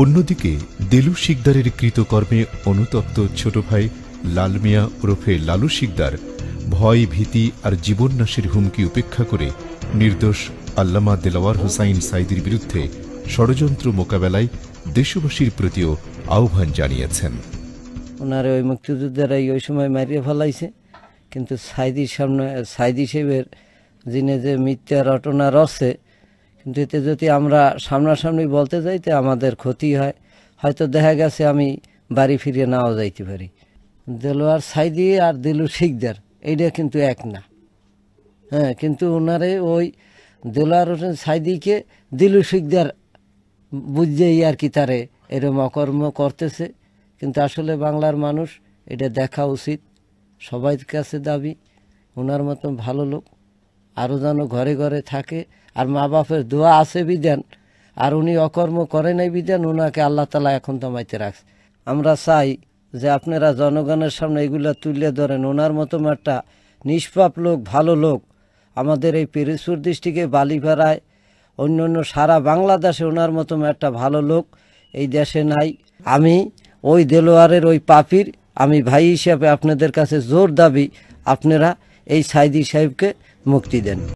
অন্যদিকে দেলু শিকদারের কৃতকর্মে অনুতপ্ত ছোট ভাই লাল মিয়া ওরফে লালু শিকদার ভয় ভীতি আর জীবননাশের হুমকি উপেক্ষা করে নির্দোষ আল্লামা দেলাওয়ার হোসাইন সাঈদীর বিরুদ্ধে ষড়যন্ত্র মোকাবেলায় দেশবাসীর প্রতিও আহ্বান জানিয়েছেন। ওনারে ওই মুক্তিযোদ্ধারাই ওই সময় মারিয়ে ফেলাইছে, কিন্তু সাঈদী সাহেবের যিনি যে মিথ্যা রটনা রচে, কিন্তু এতে যদি আমরা সামনাসামনি বলতে যাইতে আমাদের ক্ষতি হয়, হয়তো দেখা গেছে আমি বাড়ি ফিরে নাও যাইতে পারি। দেলোয়ার সাঈদী আর দেলু শিকদার এইটা কিন্তু এক না। হ্যাঁ, কিন্তু ওনারে ওই দেলোয়ার হোসেন সাঈদীকে দেলু শিকদার বুঝছেই আর কি তারে এরম অকর্ম করতেছে। কিন্তু আসলে বাংলার মানুষ এটা দেখা উচিত, সবাই কাছে দাবি ওনার মতন ভালো লোক আরও যেন ঘরে ঘরে থাকে। আর মা বাপের দোয়া আছে বিধান, আর উনি অকর্ম করে নাই বিধান ওনাকে আল্লাহ তালা এখন থামাইতে রাখছে। আমরা চাই যে আপনারা জনগণের সামনে এগুলো তুলে ধরেন। ওনার মতো একটা নিষ্পাপ লোক, ভালো লোক আমাদের এই পিরোজপুর ডিস্ট্রিক্টে বালিপাড়ায় অন্য সারা বাংলাদেশে ওনার মতো একটা ভালো লোক এই দেশে নাই। আমি ওই দেলোয়ারের ওই পাপির আমি ভাই হিসাবে আপনাদের কাছে জোর দাবি, আপনারা এই সাঈদী সাহেবকে মুক্তি দেন।